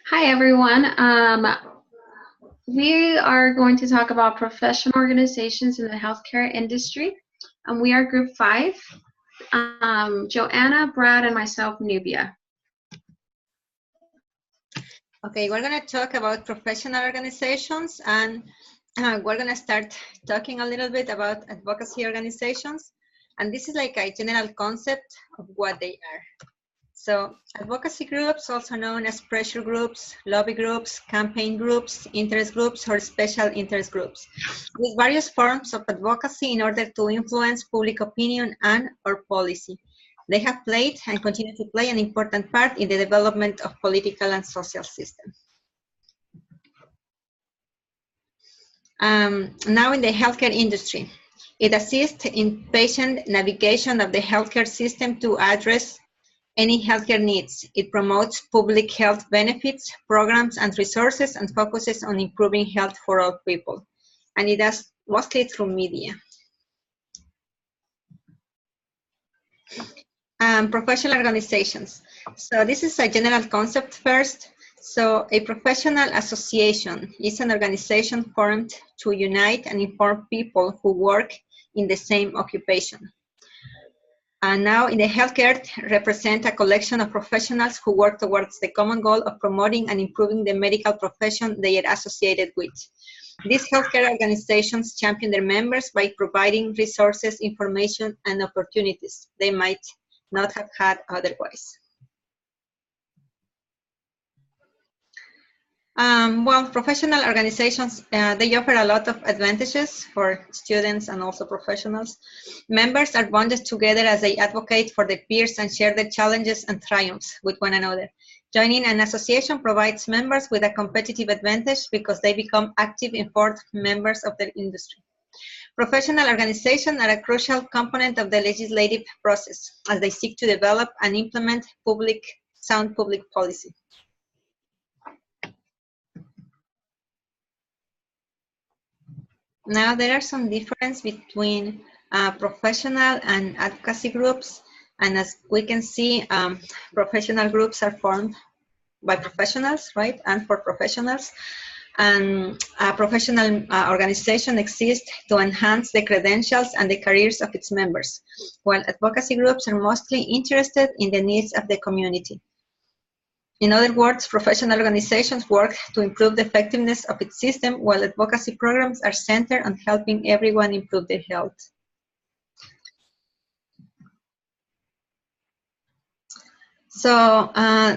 Hi, everyone. We are going to talk about professional organizations in the healthcare industry. We are Group 5, Joanna, Brad, and myself, Nubia. Okay, we're going to talk about professional organizations, and we're going to start talking a little bit about advocacy organizations. And this is like a general concept of what they are. So advocacy groups, also known as pressure groups, lobby groups, campaign groups, interest groups, or special interest groups, with various forms of advocacy in order to influence public opinion and or policy. They have played and continue to play an important part in the development of political and social systems. Now in the healthcare industry, it assists in patient navigation of the healthcare system to address any healthcare needs. It promotes public health benefits, programs, and resources, and focuses on improving health for all people. And it does mostly through media. Professional organizations. So this is a general concept first. So a professional association is an organization formed to unite and inform people who work in the same occupation. And now in the healthcare, represent a collection of professionals who work towards the common goal of promoting and improving the medical profession they are associated with. These healthcare organizations champion their members by providing resources, information, and opportunities they might not have had otherwise. Well, professional organizations, they offer a lot of advantages for students and also professionals. Members are bonded together as they advocate for their peers and share their challenges and triumphs with one another. Joining an association provides members with a competitive advantage because they become active, informed members of their industry. Professional organizations are a crucial component of the legislative process as they seek to develop and implement sound public policy. Now, there are some differences between professional and advocacy groups. And as we can see, professional groups are formed by professionals, right, and for professionals. And a professional organization exists to enhance the credentials and the careers of its members, while advocacy groups are mostly interested in the needs of the community. In other words, professional organizations work to improve the effectiveness of its system, while advocacy programs are centered on helping everyone improve their health. So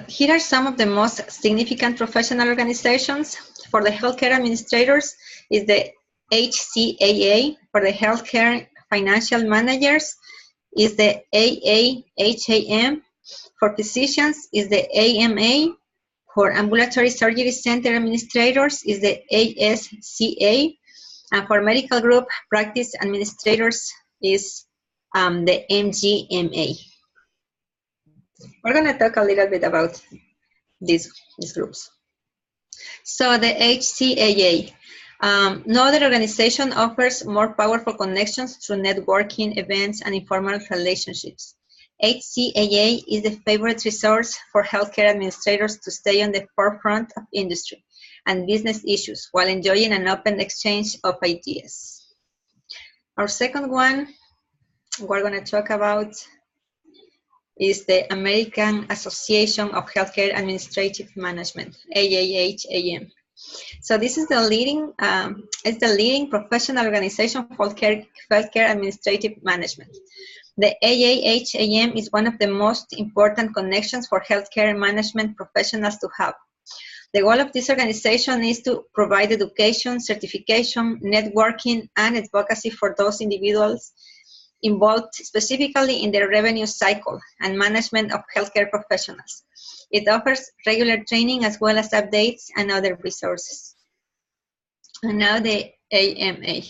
here are some of the most significant professional organizations. For the healthcare administrators is the HCAA. For the healthcare financial managers is the AAHAM. For physicians is the AMA. For ambulatory surgery center administrators is the ASCA. And for medical group practice administrators is the MGMA. We're going to talk a little bit about these groups. So the HCAA. No other organization offers more powerful connections through networking, events, and informal relationships. HCAA is the favorite resource for healthcare administrators to stay on the forefront of industry and business issues while enjoying an open exchange of ideas. Our second one we're going to talk about is the American Association of Healthcare Administrative Management, AAHAM. So this is the leading professional organization for healthcare administrative management. The AAHAM is one of the most important connections for healthcare management professionals to have. The goal of this organization is to provide education, certification, networking, and advocacy for those individuals involved specifically in the revenue cycle and management of healthcare professionals. It offers regular training as well as updates and other resources. And now the AMA.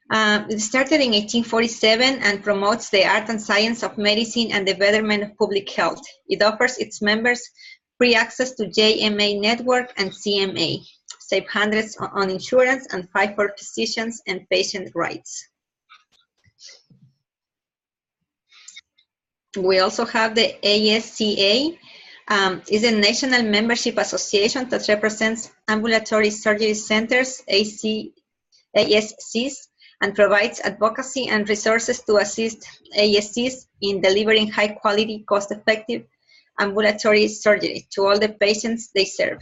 It started in 1847 and promotes the art and science of medicine and the betterment of public health. It offers its members free access to JMA network and CMA, save hundreds on insurance, and fight for physicians and patient rights. We also have the ASCA. is a national membership association that represents ambulatory surgery centers, ASCs, and provides advocacy and resources to assist ASCs in delivering high-quality, cost-effective ambulatory surgery to all the patients they serve.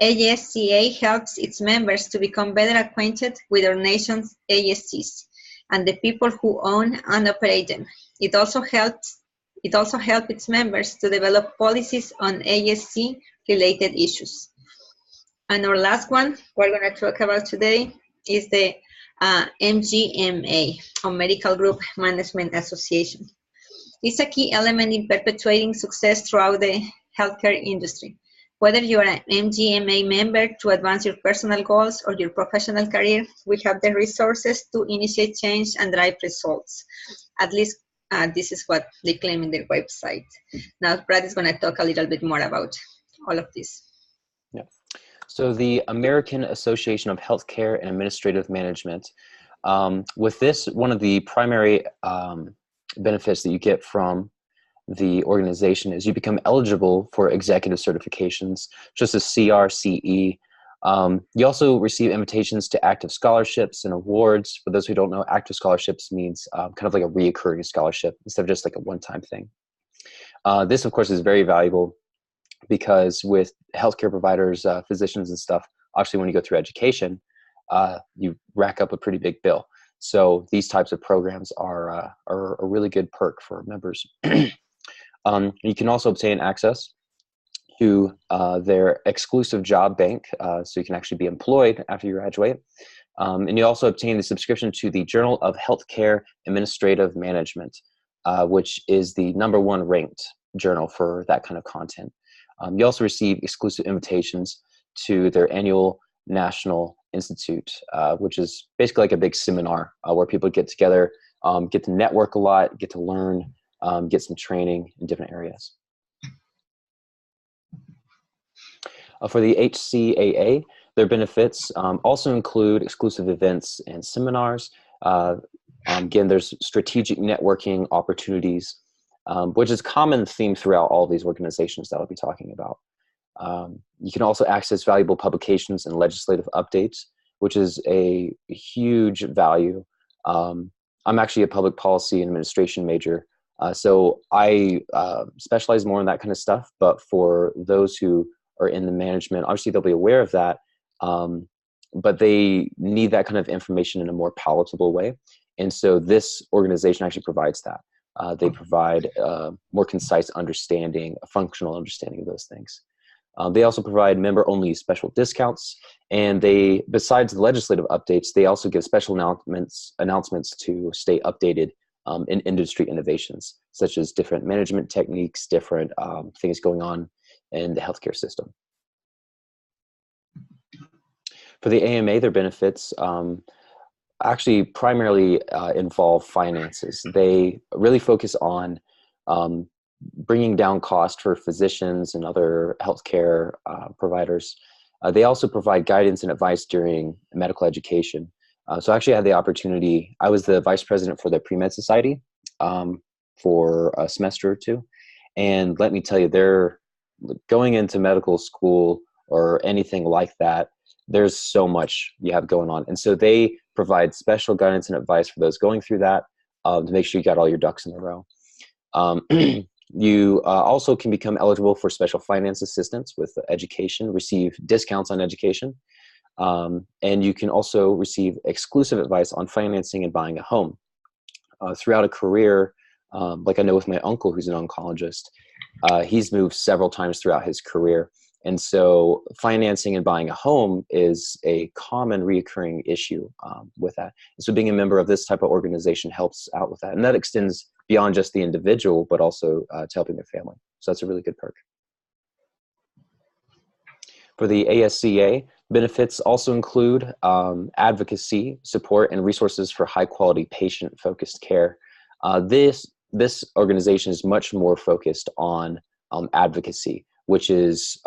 ASCA helps its members to become better acquainted with our nation's ASCs and the people who own and operate them. It also helps its members to develop policies on ASC-related issues. And our last one we're going to talk about today is the MGMA, or Medical Group Management Association. It's a key element in perpetuating success throughout the healthcare industry. Whether you are an MGMA member to advance your personal goals or your professional career, we have the resources to initiate change and drive results. At least this is what they claim in their website. Now, Brad is going to talk a little bit more about all of this. Yeah. So the American Association of Healthcare and Administrative Management, with this, one of the primary benefits that you get from the organization is you become eligible for executive certifications, just as CRCE. You also receive invitations to active scholarships and awards. For those who don't know, active scholarships means kind of like a reoccurring scholarship instead of just like a one-time thing. This, of course, is very valuable because with healthcare providers, physicians and stuff, obviously when you go through education, you rack up a pretty big bill. So these types of programs are a really good perk for members. You can also obtain access to their exclusive job bank, so you can actually be employed after you graduate. And you also obtain the subscription to the Journal of Healthcare Administrative Management, which is the #1 ranked journal for that kind of content. You also receive exclusive invitations to their annual National Institute, which is basically like a big seminar where people get together, get to network a lot, get to learn, get some training in different areas. For the HCAA, their benefits also include exclusive events and seminars. Again, there's strategic networking opportunities, which is a common theme throughout all these organizations that I'll be talking about. You can also access valuable publications and legislative updates, which is a huge value. I'm actually a public policy and administration major, so I specialize more in that kind of stuff. But for those who are in the management, obviously they'll be aware of that, but they need that kind of information in a more palatable way. And so this organization actually provides that. They provide more concise understanding, a functional understanding of those things. They also provide member-only special discounts, and they, besides the legislative updates, they also give special announcements to stay updated in industry innovations, such as different management techniques, different things going on in the healthcare system. For the AMA, their benefits actually primarily involve finances. They really focus on bringing down cost for physicians and other healthcare providers. They also provide guidance and advice during medical education. So I actually had the opportunity, I was the vice president for the Pre-Med Society for a semester or two. And let me tell you, they're going into medical school or anything like that, there's so much you have going on. And so they provide special guidance and advice for those going through that to make sure you got all your ducks in a row. You also can become eligible for special finance assistance with education, receive discounts on education, and you can also receive exclusive advice on financing and buying a home. Throughout a career, like I know with my uncle who's an oncologist, he's moved several times throughout his career. And so financing and buying a home is a common reoccurring issue with that. And so being a member of this type of organization helps out with that. And that extends beyond just the individual, but also to helping their family. So that's a really good perk. For the ASCA, benefits also include advocacy, support, and resources for high-quality patient-focused care. This organization is much more focused on advocacy, which is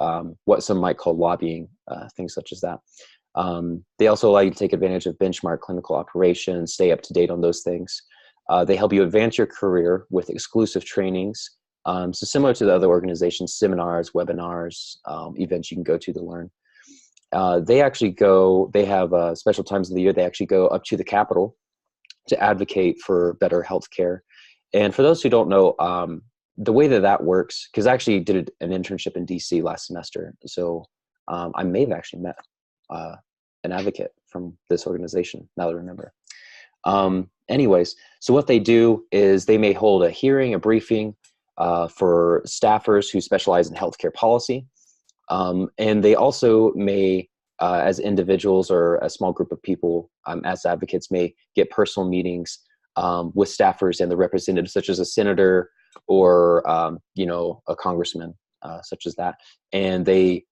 what some might call lobbying, things such as that. They also allow you to take advantage of benchmark clinical operations, stay up to date on those things. They help you advance your career with exclusive trainings So similar to the other organizations, seminars, webinars, events you can go to learn. They have special times of the year. They actually go up to the Capitol to advocate for better healthcare. And for those who don't know, the way that works, because I actually did an internship in DC last semester, so I may have actually met an advocate from this organization, now that I remember. Anyways, so what they do is they may hold a hearing, a briefing for staffers who specialize in healthcare policy. And they also may, as individuals or a small group of people, as advocates, may get personal meetings with staffers and the representatives, such as a senator or a congressman, such as that. And they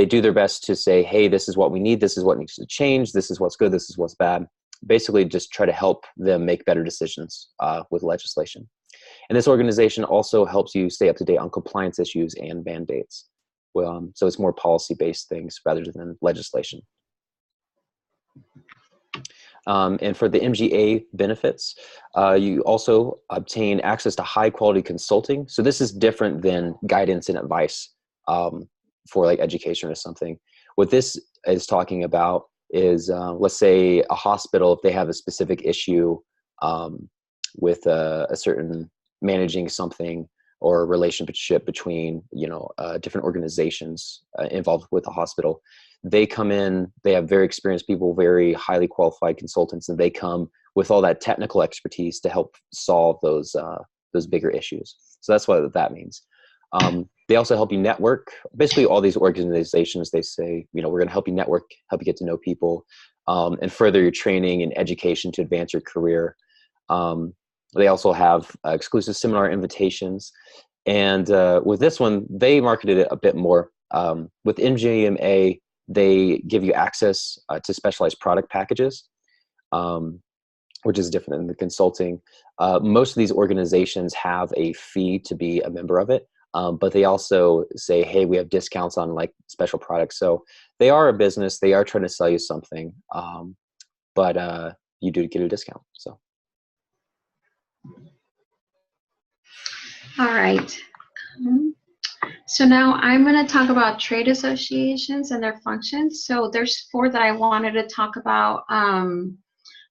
do their best to say, hey, this is what we need, this is what needs to change, this is what's good, this is what's bad. Basically just try to help them make better decisions with legislation. And this organization also helps you stay up to date on compliance issues and mandates. Well, so it's more policy-based things rather than legislation. And for the MGA benefits, you also obtain access to high-quality consulting. So this is different than guidance and advice for like education or something. What this is talking about is, let's say a hospital, if they have a specific issue with a certain managing something, or a relationship between different organizations involved with the hospital, they come in, they have very experienced people, very highly qualified consultants, and they come with all that technical expertise to help solve those bigger issues. So that's what that means. They also help you network. Basically, all these organizations, they say, we're going to help you network, help you get to know people, and further your training and education to advance your career. They also have exclusive seminar invitations. And with this one, they marketed it a bit more. With MGMA, they give you access to specialized product packages, which is different than the consulting. Most of these organizations have a fee to be a member of it, but they also say, hey, we have discounts on like special products. So they are a business. They are trying to sell you something, but you do get a discount. So. All right. So now I'm going to talk about trade associations and their functions. So there's 4 that I wanted to talk about.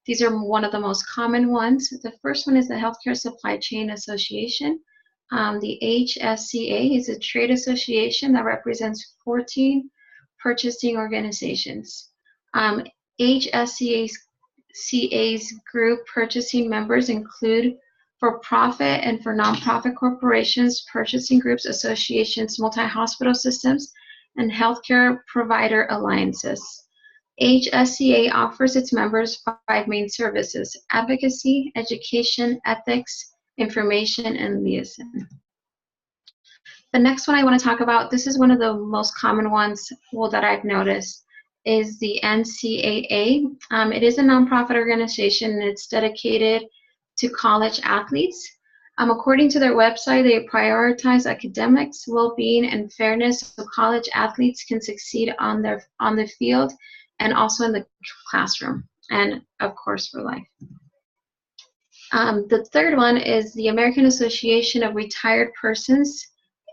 These are one of the most common ones. The first one is the Healthcare Supply Chain Association. The HSCA is a trade association that represents 14 purchasing organizations. HSCA's group purchasing members include for-profit and for nonprofit corporations, purchasing groups, associations, multi-hospital systems, and healthcare provider alliances. HSCA offers its members 5 main services: advocacy, education, ethics, information, and liaison. The next one I want to talk about, this is one of the most common ones that I've noticed, is the NCAA. It is a nonprofit organization, and it's dedicated to college athletes. According to their website, they prioritize academics, well-being, and fairness so college athletes can succeed on the field and also in the classroom, and of course for life. The third one is the American Association of Retired Persons,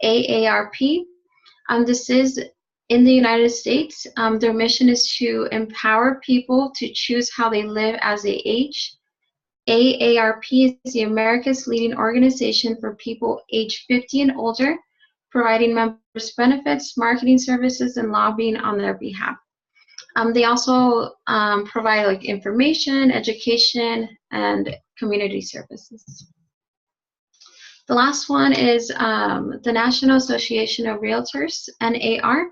AARP. This is in the United States. Their mission is to empower people to choose how they live as they age. AARP is the America's leading organization for people age 50 and older, providing members benefits, marketing services, and lobbying on their behalf. They also provide like information, education, and community services. The last one is the National Association of Realtors, NAR.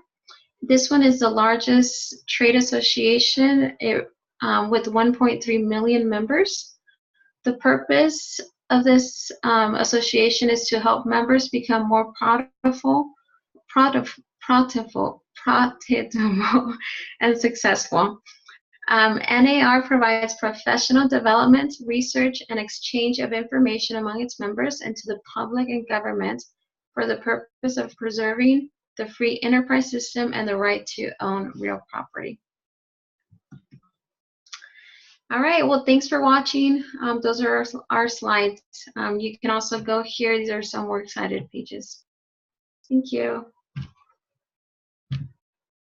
This one is the largest trade association with 1.3 million members. The purpose of this association is to help members become more profitable and successful. NAR provides professional development, research, and exchange of information among its members and to the public and government for the purpose of preserving the free enterprise system and the right to own real property. All right, well, thanks for watching. Those are our slides. You can also go here. These are some works cited pages. Thank you.